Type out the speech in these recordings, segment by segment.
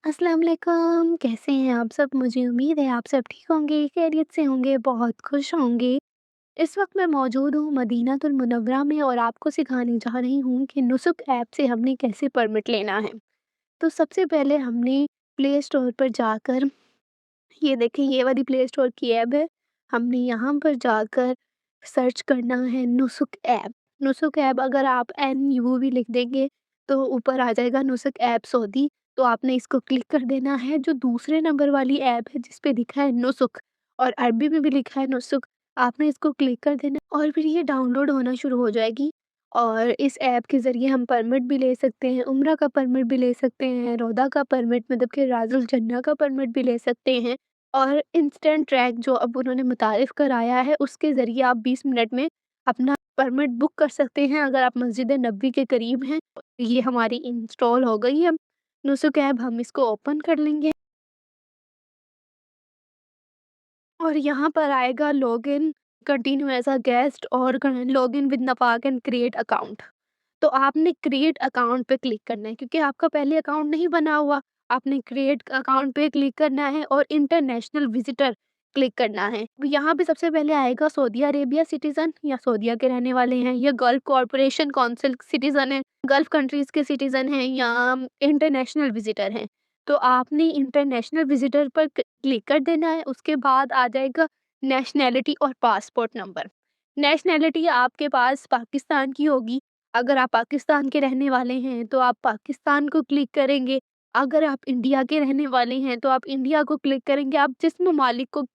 अस्सलाम वालेकुम, कैसे हैं आप सब? मुझे उम्मीद है आप सब ठीक होंगे, खैरियत से होंगे, बहुत खुश होंगे। इस वक्त मैं मौजूद हूँ मदीनातुल मुनव्वरा में और आपको सिखाने जा रही हूँ कि नुस्ख ऐप से हमने कैसे परमिट लेना है। तो सबसे पहले हमने प्ले स्टोर पर जाकर, ये देखें ये वाली प्ले स्टोर की ऐप है। हमने यहाँ पर जाकर सर्च करना है नुस्ख ऐप। नुस्ख ऐप अगर आप NU भी लिख देंगे तो ऊपर आ जाएगा नुस्ख ऐप सऊदी। तो आपने इसको क्लिक कर देना है। जो दूसरे नंबर वाली ऐप है जिस पे लिखा है नुस्ख और अरबी में भी लिखा है नुस्ख, आपने इसको क्लिक कर देना और फिर ये डाउनलोड होना शुरू हो जाएगी। और इस ऐप के ज़रिए हम परमिट भी ले सकते हैं, उम्रा का परमिट भी ले सकते हैं, रोदा का परमिट मतलब कि राजुल जन्ना का परमिट भी ले सकते हैं। और इंस्टेंट ट्रैक जो अब उन्होंने मुतारिफ़ कराया है, उसके ज़रिए आप 20 मिनट में अपना परमिट बुक कर सकते हैं अगर आप मस्जिद नबवी के करीब हैं। ये हमारी इंस्टॉल हो गई है नुस्ख ऐप, हम इसको ओपन कर लेंगे और यहाँ पर आएगा login, continue as a guest और लॉगिन विद नफाक एंड क्रिएट अकाउंट। तो आपने क्रिएट अकाउंट पे क्लिक करना है क्योंकि आपका पहले अकाउंट नहीं बना हुआ। आपने क्रिएट अकाउंट पे क्लिक करना है और इंटरनेशनल विजिटर क्लिक करना है। यहाँ पे सबसे पहले आएगा सऊदी अरेबिया सिटीजन, या सऊदीया के रहने वाले हैं, या गल्फ कॉरपोरेशन काउंसिल सिटीजन है, गल्फ कंट्रीज के सिटीजन हैं, या इंटरनेशनल विजिटर हैं। तो आपने इंटरनेशनल विजिटर पर क्लिक कर देना है। उसके बाद आ जाएगा नेशनैलिटी और पासपोर्ट नंबर। नेशनैलिटी आपके पास पाकिस्तान की होगी। अगर आप पाकिस्तान के रहने वाले हैं तो आप पाकिस्तान को क्लिक करेंगे। अगर आप इंडिया के रहने वाले हैं तो आप इंडिया को क्लिक करेंगे। आप जिस ममालिक को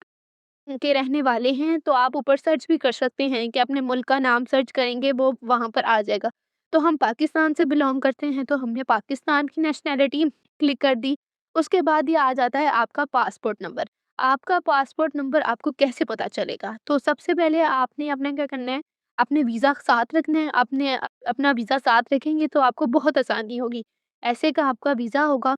के रहने वाले हैं तो आप ऊपर सर्च भी कर सकते हैं कि अपने मुल्क का नाम सर्च करेंगे, वो वहाँ पर आ जाएगा। तो हम पाकिस्तान से बिलोंग करते हैं तो हमने पाकिस्तान की नेशनैलिटी क्लिक कर दी। उसके बाद ये आ जाता है आपका पासपोर्ट नंबर। आपका पासपोर्ट नंबर आपको कैसे पता चलेगा? तो सबसे पहले आपने अपना क्या करना है, अपने वीज़ा साथ रखना है। अपना वीज़ा साथ रखेंगे तो आपको बहुत आसानी होगी। ऐसे का आपका वीज़ा होगा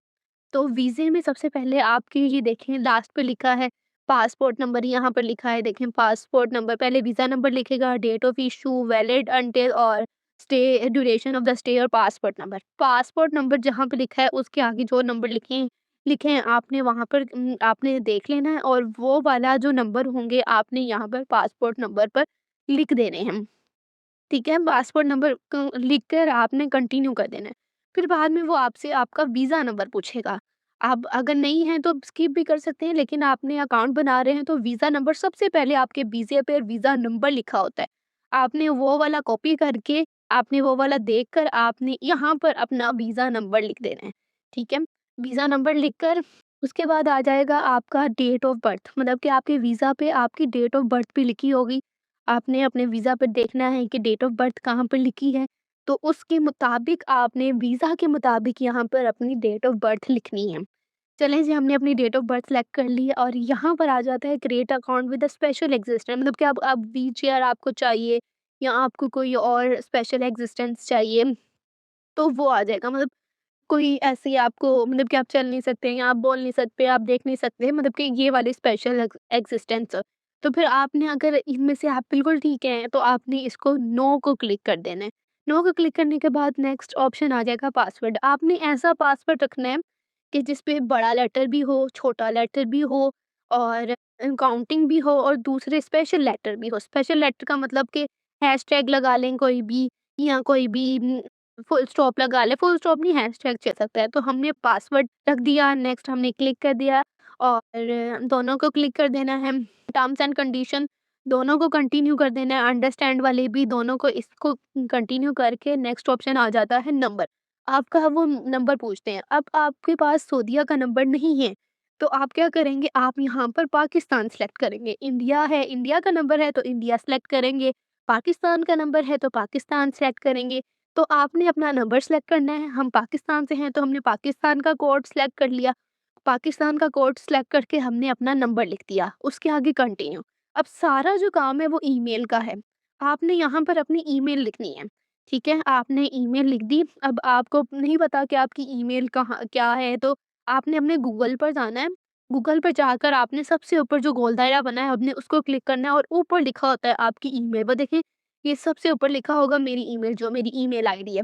तो वीज़े में सबसे पहले आपके ये देखें लास्ट पे लिखा है पासपोर्ट नंबर, यहाँ पर लिखा है देखें पासपोर्ट नंबर, पहले वीज़ा नंबर लिखेगा, date of issue, valid until और stay, duration of the stay और पासपोर्ट नंबर। पासपोर्ट नंबर जहाँ पे लिखा है उसके आगे जो नंबर लिखे लिखे हैं आपने वहाँ पर आपने देख लेना है और वो वाला जो नंबर होंगे आपने यहाँ पर पासपोर्ट नंबर पर लिख देने हैं। ठीक है? पासपोर्ट नंबर लिख कर आपने कंटिन्यू कर देना है। फिर बाद में वो आपसे आपका वीज़ा नंबर पूछेगा। आप अगर नहीं है तो स्किप भी कर सकते हैं, लेकिन आपने अकाउंट बना रहे हैं तो वीज़ा नंबर सबसे पहले आपके वीज़े पे वीज़ा नंबर लिखा होता है। आपने वो वाला कॉपी करके, आपने वो वाला देखकर आपने यहाँ पर अपना वीज़ा नंबर लिख देना है। ठीक है? वीज़ा नंबर लिखकर उसके बाद आ जाएगा आपका डेट ऑफ बर्थ, मतलब कि आपके वीज़ा पे आपकी डेट ऑफ बर्थ भी लिखी होगी। आपने अपने वीज़ा पर देखना है कि डेट ऑफ बर्थ कहाँ पर लिखी है, तो उसके मुताबिक आपने वीज़ा के मुताबिक यहाँ पर अपनी डेट ऑफ बर्थ लिखनी है। चलें जी, हमने अपनी डेट ऑफ बर्थ सेलेक्ट कर ली है और यहाँ पर आ जाता है create account with a special existence, मतलब कि अब व्हीलचेयर आपको चाहिए या आपको कोई और स्पेशल एग्जिस्टेंस चाहिए, तो वो आ जाएगा। मतलब कोई ऐसी आपको, मतलब कि आप चल नहीं सकते या आप बोल नहीं सकते, आप देख नहीं सकते, मतलब कि ये वाली स्पेशल एक्सिस्टेंस। तो फिर आपने अगर इनमें से आप बिल्कुल ठीक हैं, तो आपने इसको नो को क्लिक कर देना है। नो को क्लिक करने के बाद नेक्स्ट ऑप्शन आ जाएगा पासवर्ड। आपने ऐसा पासवर्ड रखना है कि जिस पे बड़ा लेटर भी हो, छोटा लेटर भी हो और काउंटिंग भी हो और दूसरे स्पेशल लेटर भी हो। स्पेशल लेटर का मतलब कि हैशटैग लगा लें कोई भी, या कोई भी फुल स्टॉप लगा लें, फुल स्टॉप नहीं हैशटैग चल सकता है। तो हमने पासवर्ड रख दिया, नेक्स्ट हमने क्लिक कर दिया और दोनों को क्लिक कर देना है। टर्म्स एंड कंडीशन दोनों को कंटिन्यू कर देना है, अंडरस्टैंड वाले भी दोनों को, इसको कंटिन्यू करके नेक्स्ट ऑप्शन आ जाता है नंबर। आपका वो नंबर पूछते हैं। अब आपके पास सऊदीया का नंबर नहीं है, तो आप क्या करेंगे, आप यहाँ पर पाकिस्तान सेलेक्ट करेंगे। इंडिया है, इंडिया का नंबर है तो इंडिया सेलेक्ट करेंगे। पाकिस्तान का नंबर है तो पाकिस्तान सेलेक्ट करेंगे। तो आपने अपना नंबर सेलेक्ट करना है। हम पाकिस्तान से हैं तो हमने पाकिस्तान का कोड सेलेक्ट कर लिया। पाकिस्तान का कोड सेलेक्ट करके हमने अपना नंबर लिख दिया, उसके आगे कंटिन्यू। अब सारा जो काम है वो ईमेल का है। आपने यहाँ पर अपनी ईमेल लिखनी है। ठीक है? आपने ईमेल लिख दी। अब आपको नहीं पता कि आपकी ईमेल कहाँ क्या है, तो आपने अपने गूगल पर जाना है। गूगल पर जाकर आपने सबसे ऊपर जो गोल दायरा बना है आपने उसको क्लिक करना है और ऊपर लिखा होता है आपकी ईमेल। वो देखें, ये सबसे ऊपर लिखा होगा मेरी ईमेल, जो मेरी ईमेल आईडी है।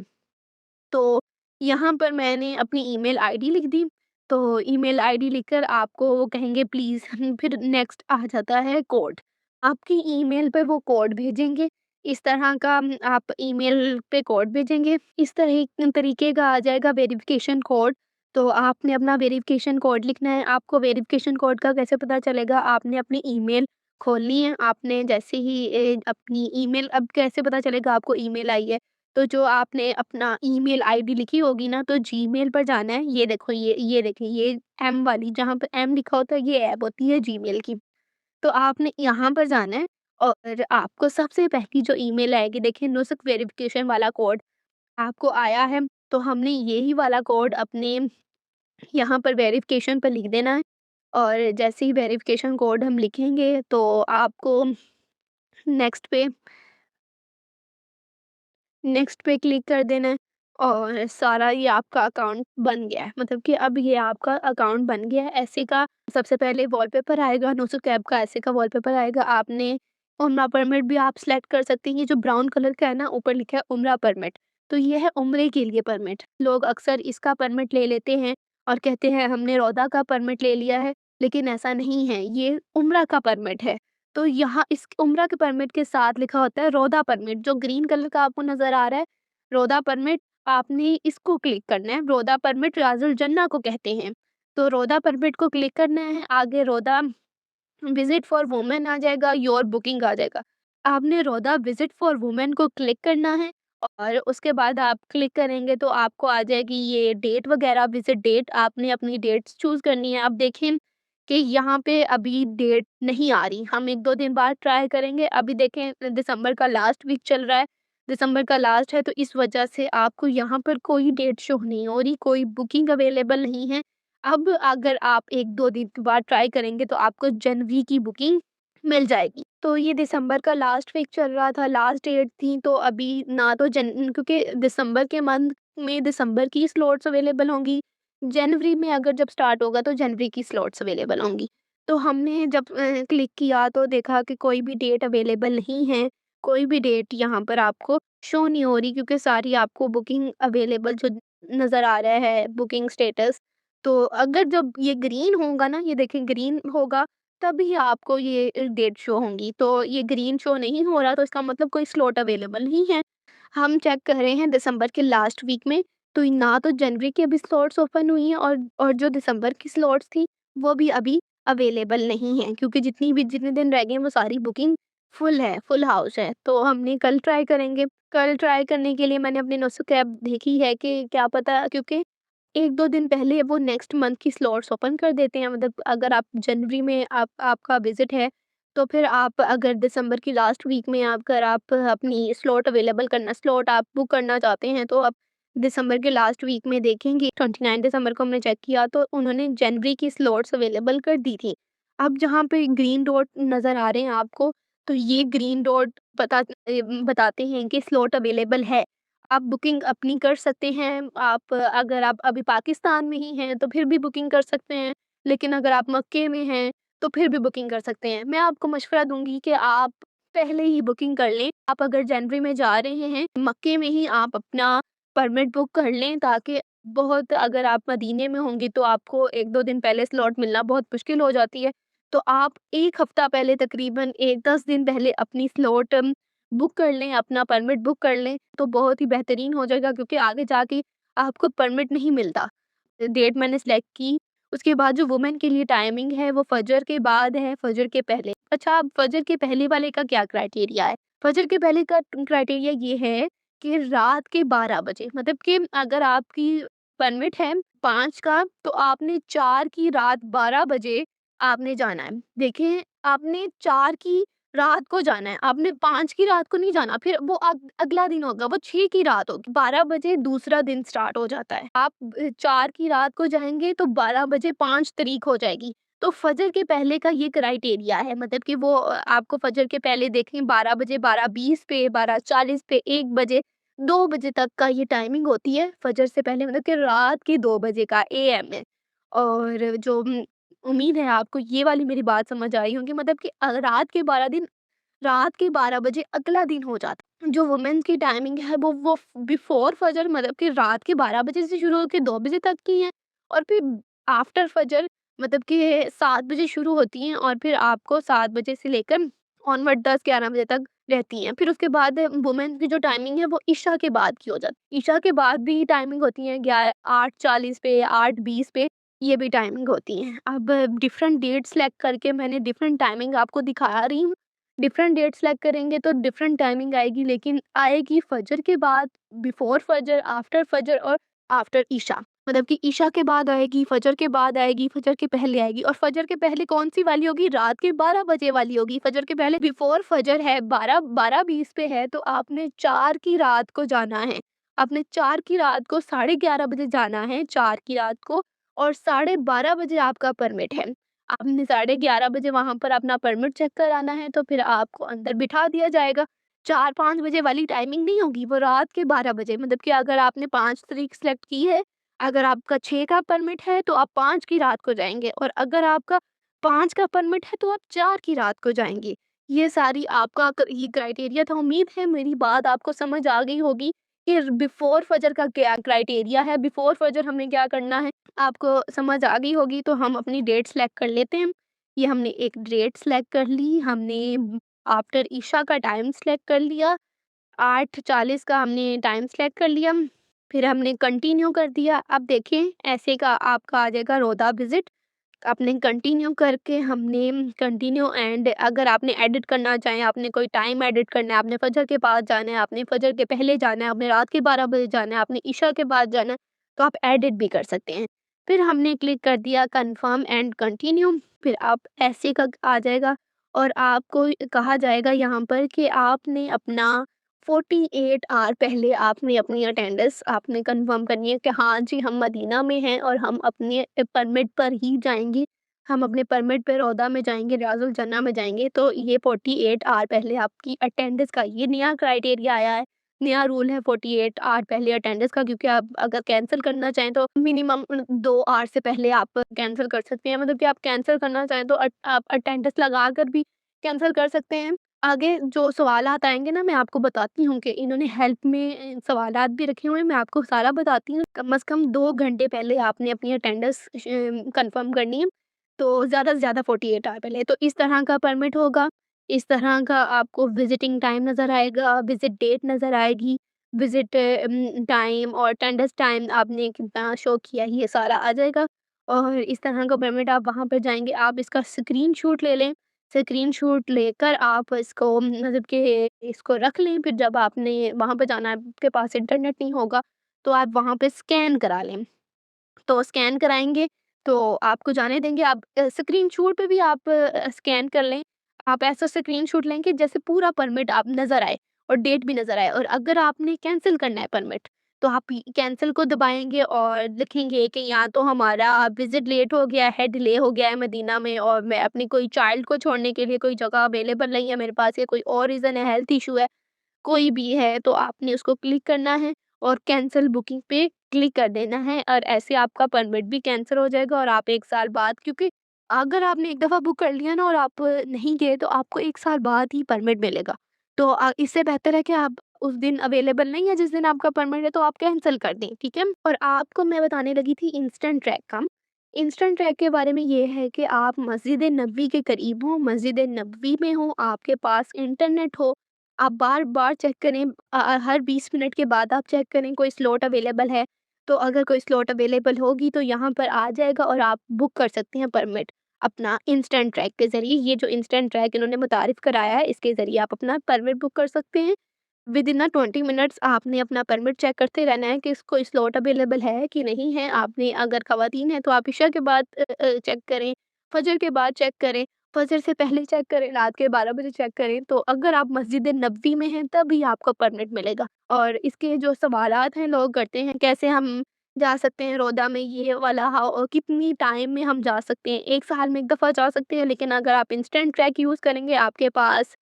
तो यहाँ पर मैंने अपनी ईमेल आईडी लिख दी। तो ईमेल आईडी लिखकर आपको वो कहेंगे प्लीज़ फिर नेक्स्ट आ जाता है कोड। आपकी ईमेल पे वो कोड भेजेंगे, इस तरह का आप ईमेल पे कोड भेजेंगे, इस तरीके का आ जाएगा वेरिफ़िकेशन कोड। तो आपने अपना वेरिफ़िकेशन कोड लिखना है। आपको वेरिफ़िकेशन कोड का कैसे पता चलेगा? आपने अपनी ईमेल खोलनी है, आपने जैसे ही अपनी ईमेल अब कैसे पता चलेगा आपको ईमेल आई है? तो जो आपने अपना ईमेल आईडी लिखी होगी ना, तो जीमेल पर जाना है। ये देखो ये देखिए ये एम वाली जहाँ पे एम लिखा होता है, ये ऐप होती है जीमेल की। तो आपने यहाँ पर जाना है और आपको सबसे पहली जो ईमेल आएगी, देखिए नुस्ख वेरिफिकेशन वाला कोड आपको आया है, तो हमने यही वाला कोड अपने यहाँ पर वेरिफिकेशन पर लिख देना है। और जैसे ही वेरिफिकेशन कोड हम लिखेंगे तो आपको नेक्स्ट पे नेक्स्ट पे क्लिक कर देना है और सारा ये आपका अकाउंट बन गया है। मतलब कि अब ये आपका अकाउंट बन गया है। ऐसे का सबसे पहले वॉलपेपर आएगा, नोसो कैप का ऐसे का वॉलपेपर आएगा। आपने उम्रा परमिट भी आप सेलेक्ट कर सकती हैं। ये जो ब्राउन कलर का है ना, ऊपर लिखा है उम्रा परमिट, तो ये है उम्रे के लिए परमिट। लोग अक्सर इसका परमिट ले लेते हैं और कहते हैं हमने रौदा का परमिट ले लिया है, लेकिन ऐसा नहीं है, ये उम्रा का परमिट है। तो यहाँ इस उम्रा के परमिट के साथ लिखा होता है रौदा परमिट, जो ग्रीन कलर का आपको नज़र आ रहा है, रौदा परमिट, आपने इसको क्लिक करना है। रौदा परमिट राजुल जन्ना को कहते हैं। तो रौदा परमिट को क्लिक करना है, आगे रौदा विजिट फॉर वुमेन आ जाएगा, योर बुकिंग आ जाएगा। आपने रौदा विजिट फॉर वुमेन को क्लिक करना है और उसके बाद आप क्लिक करेंगे तो आपको आ जाएगी ये डेट वगैरह, विजिट डेट। आपने अपनी डेट्स चूज़ करनी है। आप देखें कि यहाँ पे अभी डेट नहीं आ रही, हम 1-2 दिन बाद ट्राई करेंगे। अभी देखें दिसंबर का लास्ट वीक चल रहा है, दिसंबर का लास्ट है, तो इस वजह से आपको यहाँ पर कोई डेट शो नहीं हो रही, कोई बुकिंग अवेलेबल नहीं है। अब अगर आप 1-2 दिन के बाद ट्राई करेंगे तो आपको जनवरी की बुकिंग मिल जाएगी। तो ये दिसंबर का लास्ट वीक चल रहा था, लास्ट डेट थी, तो अभी ना तो क्योंकि दिसंबर के मंथ में दिसंबर की स्लॉट्स अवेलेबल होंगी, जनवरी में अगर जब स्टार्ट होगा तो जनवरी की स्लॉट्स अवेलेबल होंगी। तो हमने जब क्लिक किया तो देखा कि कोई भी डेट अवेलेबल नहीं है, कोई भी डेट यहाँ पर आपको शो नहीं हो रही, क्योंकि सारी आपको बुकिंग अवेलेबल जो नज़र आ रहा है बुकिंग स्टेटस। तो अगर जब ये ग्रीन होगा ना, ये देखें ग्रीन होगा, तभी आपको ये डेट शो होंगी। तो ये ग्रीन शो नहीं हो रहा, तो इसका मतलब कोई स्लॉट अवेलेबल नहीं है। हम चेक कर रहे हैं दिसंबर के लास्ट वीक में, तो ना तो जनवरी की अभी स्लॉट्स ओपन हुई हैं और जो दिसंबर की स्लॉट्स थी वो भी अभी अवेलेबल नहीं है, क्योंकि जितने दिन रह गए हैं वो सारी बुकिंग फुल है, फुल हाउस है। तो हमने कल ट्राई करेंगे। कल ट्राई करने के लिए मैंने अपनी नोसो कैब देखी है कि क्या पता, क्योंकि 1-2 दिन पहले वो नेक्स्ट मंथ की स्लॉट्स ओपन कर देते हैं। मतलब अगर आप जनवरी में आपका विज़िट है, तो फिर आप अगर दिसंबर की लास्ट वीक में अगर आप अपनी स्लॉट आप बुक करना चाहते हैं, तो आप दिसंबर के लास्ट वीक में देखेंगे। 29 दिसंबर को हमने चेक किया तो उन्होंने जनवरी की स्लॉट्स अवेलेबल कर दी थी। अब जहाँ पे ग्रीन डॉट नज़र आ रहे हैं आपको, तो ये ग्रीन डॉट बताते हैं कि स्लॉट अवेलेबल है। आप बुकिंग अपनी कर सकते हैं। आप अगर आप अभी पाकिस्तान में ही हैं, तो फिर भी बुकिंग कर सकते हैं, लेकिन अगर आप मक्के में हैं, तो फिर भी बुकिंग कर सकते हैं। मैं आपको मशवरा दूँगी कि आप पहले ही बुकिंग कर लें। आप अगर जनवरी में जा रहे हैं, मक्के में ही आप अपना परमिट बुक कर लें, ताकि बहुत अगर आप मदीने में होंगी, तो आपको 1-2 दिन पहले स्लॉट मिलना बहुत मुश्किल हो जाती है। तो आप 1 हफ्ता पहले तकरीबन 10 दिन पहले अपनी स्लॉट बुक कर लें, अपना परमिट बुक कर लें, तो बहुत ही बेहतरीन हो जाएगा, क्योंकि आगे जाके आपको परमिट नहीं मिलता। डेट मैंने सेलेक्ट की, उसके बाद जो वुमेन के लिए टाइमिंग है वो फ़जर के बाद है, फ़जर के पहले। अच्छा, अब फ़जर के पहले वाले का क्या क्राइटेरिया है? फ़जर के पहले का क्राइटेरिया ये है कि रात के 12 बजे, मतलब कि अगर आपकी परमिट है 5 का, तो आपने 4 की रात 12 बजे आपने जाना है। देखिए, आपने 4 की रात को जाना है, आपने 5 की रात को नहीं जाना, फिर वो अगला दिन होगा, वो 6 की रात होगी, 12 बजे दूसरा दिन स्टार्ट हो जाता है। आप 4 की रात को जाएँगे तो 12 बजे 5 तारीख हो जाएगी। तो फ़जर के पहले का ये क्राइटेरिया है, मतलब कि वो आपको फ़जर के पहले देखें 12 बजे, 12:20 पे, 12:40 पे, 1 बजे, 2 बजे तक का ये टाइमिंग होती है फ़जर से पहले, मतलब कि रात के 2 बजे का एएम है। और जो उम्मीद है आपको ये वाली मेरी बात समझ आई होगी, मतलब कि रात के 12 बजे अगला दिन हो जाता है। जो वुमेन्स की टाइमिंग है वो बिफ़ोर फ़जर, मतलब कि रात के 12 बजे से शुरू होके 2 बजे तक की है, और फिर आफ्टर फजर मतलब कि 7 बजे शुरू होती हैं और फिर आपको 7 बजे से लेकर ऑनवर्ड 10-11 बजे तक रहती हैं। फिर उसके बाद वुमेन की जो टाइमिंग है वो इशा के बाद की हो जाती है। इशा के बाद भी टाइमिंग होती है 8:40 पे, 8:20 पे, ये भी टाइमिंग होती हैं। अब डिफरेंट डेट सेलेक्ट करके मैंने डिफरेंट टाइमिंग आपको दिखा रही हूँ। डिफरेंट डेट सेलेक्ट करेंगे तो डिफरेंट टाइमिंग आएगी, लेकिन आएगी फजर के बाद, बिफोर फजर, आफ्टर फजर और आफ्टर ईशा। मतलब कि ईशा के बाद आएगी, फजर के बाद आएगी, फजर के पहले आएगी। और फजर के पहले कौन-सी वाली होगी? रात के 12 बजे वाली होगी। फजर के पहले बिफोर फजर है, 12:20 पे है, तो आपने 4 की रात को जाना है। आपने 4 की रात को 11:30 बजे जाना है, 4 की रात को, और 12:30 बजे आपका परमिट है। आपने 11:30 बजे वहाँ पर अपना परमिट चेक कराना है, तो फिर आपको अंदर बिठा दिया जाएगा। 4-5 बजे वाली टाइमिंग नहीं होगी, वो रात के 12 बजे, मतलब कि अगर आपने 5 तारीख सेलेक्ट की है, अगर आपका 6 का परमिट है तो आप 5 की रात को जाएँगे, और अगर आपका 5 का परमिट है तो आप 4 की रात को जाएँगे। ये सारी आपका ये क्राइटेरिया था। उम्मीद है मेरी बात आपको समझ आ गई होगी कि बिफोर फजर का क्या क्राइटेरिया है, बिफोर फजर हमें क्या करना है, आपको समझ आ गई होगी। तो हम अपनी डेट सेलेक्ट कर लेते हैं। ये हमने एक डेट सेलेक्ट कर ली, हमने आफ्टर ईशा का टाइम सेलेक्ट कर लिया, 8:40 का हमने टाइम सेलेक्ट कर लिया, फिर हमने कंटिन्यू कर दिया। अब देखें, ऐसे का आपका आ जाएगा रोदा विज़िट। आपने कंटिन्यू करके हमने कंटिन्यू, एंड अगर आपने एडिट करना चाहें, आपने कोई टाइम एडिट करना है, आपने फजर के बाद जाना है, आपने फजर के पहले जाना है, आपने रात के 12 बजे जाना है, आपने ईशा के बाद जाना है, तो आप एडिट भी कर सकते हैं। फिर हमने क्लिक कर दिया कन्फर्म एंड कंटिन्यू। फिर आप ऐसे का आ जाएगा, और आपको कहा जाएगा यहाँ पर कि आपने अपना 48 आवर पहले आपने अपनी अटेंडेंस आपने कंफर्म करनी है कि हाँ जी, हम मदीना में हैं और हम अपने परमिट पर ही जाएँगे। हम अपने परमिट पे रौदा में जाएँगे, रियाजुल जन्नह में जाएँगे। तो ये 48 आवर पहले आपकी अटेंडेंस का ये नया क्राइटेरिया आया है। नया रूल है 48 आवर पहले अटेंडेंस का, क्योंकि आप अगर कैंसल करना चाहें तो मिनिमम 2 आवर से पहले आप कैंसल कर सकते हैं। मतलब कि आप कैंसल करना चाहें तो आप अटेंडेंस लगाकर भी कैंसल कर सकते हैं। आगे जो सवालात आएँगे ना, मैं आपको बताती हूँ कि इन्होंने हेल्प में सवालात भी रखे हुए हैं, मैं आपको सारा बताती हूँ। कम से कम 2 घंटे पहले आपने अपनी अटेंडेंस कन्फर्म करनी है, तो ज़्यादा से ज़्यादा 48 आवर पहले। तो इस तरह का परमिट होगा, इस तरह का आपको विज़िटिंग टाइम नज़र आएगा, विज़िट डेट नज़र आएगी, विज़िट टाइम और अटेंडेंस टाइम आपने कितना शो किया है, ये सारा आ जाएगा। और इस तरह का परमिट आप वहाँ पर जाएँगे, आप इसका स्क्रीनशॉट ले लें। स्क्रीनशॉट लेकर आप इसको मतलब कि इसको रख लें, फिर जब आपने वहाँ पे जाना है, आपके पास इंटरनेट नहीं होगा, तो आप वहाँ पे स्कैन करा लें। तो स्कैन कराएँगे, तो आपको जाने देंगे। आप स्क्रीनशॉट पे भी आप स्कैन कर लें। आप ऐसा स्क्रीनशॉट लें कि जैसे पूरा परमिट आप नज़र आए और डेट भी नज़र आए। और अगर आपने कैंसल करना है परमिट, तो आप कैंसल को दबाएँगे और लिखेंगे कि या तो हमारा विज़िट लेट हो गया है, डिले हो गया है मदीना में, और मैं अपनी कोई चाइल्ड को छोड़ने के लिए कोई जगह अवेलेबल नहीं है मेरे पास, या कोई और रीज़न है, हेल्थ इश्यू है, कोई भी है, तो आपने उसको क्लिक करना है और कैंसल बुकिंग पे क्लिक कर देना है, और ऐसे आपका परमिट भी कैंसल हो जाएगा। और आप 1 साल बाद, क्योंकि अगर आपने एक दफ़ा बुक कर लिया ना और आप नहीं गए, तो आपको 1 साल बाद ही परमिट मिलेगा। तो इससे बेहतर है कि आप उस दिन अवेलेबल नहीं है जिस दिन आपका परमिट है, तो आप कैंसल कर दें, ठीक है? और आपको मैं बताने लगी थी इंस्टेंट ट्रैक का। इंस्टेंट ट्रैक के बारे में ये है कि आप मस्जिद नबवी के करीब हो, मस्जिद नबवी में हो, आपके पास इंटरनेट हो, आप बार-बार चेक करें, हर 20 मिनट के बाद आप चेक करें कोई स्लॉट अवेलेबल है। तो अगर कोई स्लॉट अवेलेबल होगी तो यहाँ पर आ जाएगा और आप बुक कर सकते हैं परमिट अपना इंस्टेंट ट्रैक के ज़रिए। ये जो इंस्टेंट ट्रैक इन्होंने मुतारिफ़ कराया है, इसके ज़रिए आप अपना परमिट बुक कर सकते हैं। विदिन 20 मिनट्स आपने अपना परमिट चेक करते रहना है कि कोई स्लॉट अवेलेबल है कि नहीं है। आपने अगर ख़वातीन हैं तो आप इशा के बाद चेक करें, फ़जर के बाद चेक करें, फ़जर से पहले चेक करें, रात के 12 बजे चेक करें। तो अगर आप मस्जिद नबवी में हैं तभी आपको परमिट मिलेगा। और इसके जो सवालात हैं लोग करते हैं, कैसे हम जा सकते हैं रौदा में, ये वाला हाउ कितनी टाइम में हम जा सकते हैं। 1 साल में 1 दफ़ा जा सकते हैं, लेकिन अगर आप इंस्टेंट ट्रैक यूज़ करेंगे, आपके पास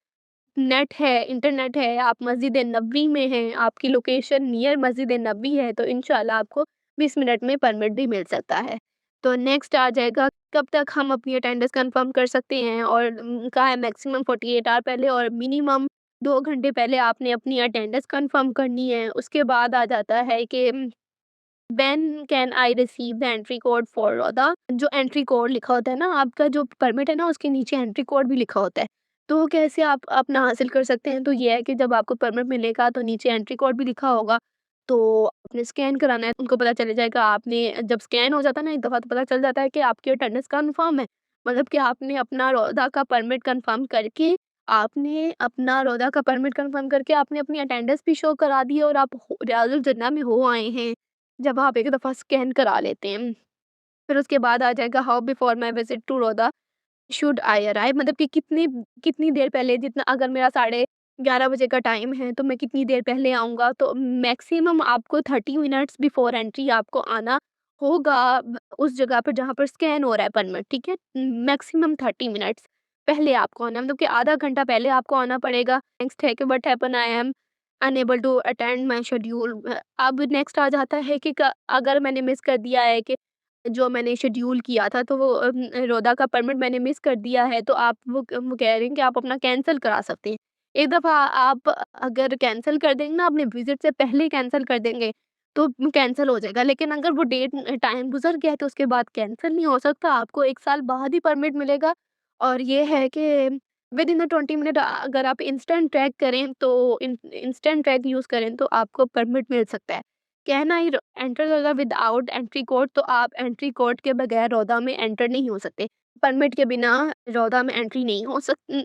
नेट है, इंटरनेट है, आप मस्जिद नबवी में हैं, आपकी लोकेशन नियर मस्जिद नबवी है, तो इंशाल्लाह आपको 20 मिनट में परमिट भी मिल सकता है। तो नेक्स्ट आ जाएगा, कब तक हम अपनी अटेंडेंस कंफर्म कर सकते हैं, और कहा है मैक्सिमम 48 आवर पहले और मिनिमम 2 घंटे पहले आपने अपनी अटेंडेंस कंफर्म करनी है। उसके बाद आ जाता है कि when can I receive the entry code for रोदा? जो एंट्री कोड लिखा होता है ना, आपका जो परमिट है ना, उसके नीचे एंट्री कोड भी लिखा होता है। तो कैसे आप अपना हासिल कर सकते हैं? तो ये है कि जब आपको परमिट मिलेगा तो नीचे एंट्री कोड भी लिखा होगा, तो आपने स्कैन कराना है, उनको पता चल जाएगा। आपने जब स्कैन हो जाता है ना एक दफ़ा, तो पता चल जाता है कि आपकी अटेंडेंस कन्फर्म है। मतलब कि आपने अपना रोदा का परमिट कन्फर्म करके, आपने अपनी अटेंडेंस भी शो करा दी है और आप रियाजुल जन्नह में हो आए हैं, जब आप एक दफ़ा स्कैन करा लेते हैं। फिर उसके बाद आ जाएगा how before my visit to रोदा शुड आई अराइव? मतलब कि कितनी कितनी देर पहले, जितना अगर मेरा साढ़े 11 बजे का टाइम है, तो मैं कितनी देर पहले आऊँगा? तो मैक्सिमम आपको 30 मिनट्स बिफोर एंट्री आपको आना होगा उस जगह पर जहाँ पर स्कैन हो रहा है परमिट, ठीक है? मैक्सिमम 30 मिनट्स पहले आपको आना है, मतलब कि आधा घंटा पहले आपको आना पड़ेगा। नेक्स्ट है कि what happen, I am unable to attend my schedule. अब नेक्स्ट आ जाता है कि अगर मैंने मिस कर दिया है कि जो मैंने शेड्यूल किया था, तो वो रोदा का परमिट मैंने मिस कर दिया है, तो आप वो कह रहे हैं कि आप अपना कैंसल करा सकते हैं। एक दफ़ा आप अगर कैंसल कर देंगे ना, अपने विज़िट से पहले कैंसल कर देंगे, तो कैंसल हो जाएगा। लेकिन अगर वो डेट टाइम गुज़र गया है, तो उसके बाद कैंसल नहीं हो सकता, आपको 1 साल बाद ही परमिट मिलेगा। और ये है कि विदिन द 20 मिनट अगर आप इंस्टेंट ट्रैक करें, तो इंस्टेंट ट्रैक यूज़ करें, तो आपको परमिट मिल सकता है। कैन आई एंटर रोदा विदाउट एंट्री कोड? तो आप एंट्री कोड के बगैर रोदा में एंटर नहीं हो सकते। परमिट के बिना रोदा में एंट्री नहीं हो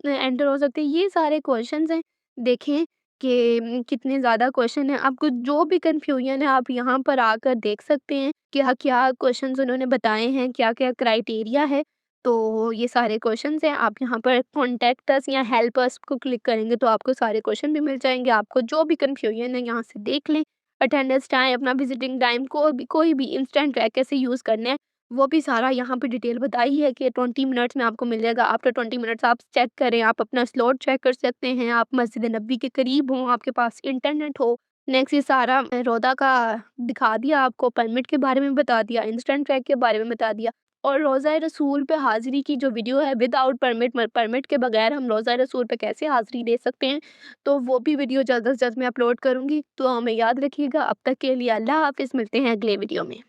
एंटर हो सकते। ये सारे क्वेश्चंस हैं। देखें कि कितने ज़्यादा क्वेश्चन हैं। आपको जो भी कन्फ्यूजन है, आप यहाँ पर आकर देख सकते हैं क्या-क्या क्वेश्चंस उन्होंने बताए हैं, क्या-क्या क्राइटेरिया है। तो ये सारे क्वेश्चंस हैं। आप यहाँ पर कॉन्टैक्ट अस या हेल्प अस को क्लिक करेंगे, तो आपको सारे क्वेश्चन भी मिल जाएँगे। आपको जो भी कन्फ्यूजन है, यहाँ से देख लें। अटेंडेंस टाइम, अपना विजिटिंग टाइम, कोई भी इंस्टेंट ट्रैक कैसे यूज़ करना है, वो भी सारा यहाँ पे डिटेल बताई है कि 20 मिनट्स में आपको मिल जाएगा। आफ्टर 20 मिनट्स आप चेक करें, आप अपना स्लॉट चेक कर सकते हैं, आप मस्जिद नबी के करीब हों, आपके पास इंटरनेट हो। नेक्स्ट ये सारा रोदा का दिखा दिया, आपको परमिट के बारे में बता दिया, इंस्टेंट ट्रैक के बारे में बता दिया। और रोज़ा रसूल पे हाज़िरी की जो वीडियो है, विदाउट परमिट के बगैर हम रोज़ा रसूल पे कैसे हाज़िरी दे सकते हैं, तो वो भी वीडियो जल्द से जल्द मैं अपलोड करूँगी। तो हमें याद रखिएगा। अब तक के लिए अल्लाह हाफ़िज़, मिलते हैं अगले वीडियो में।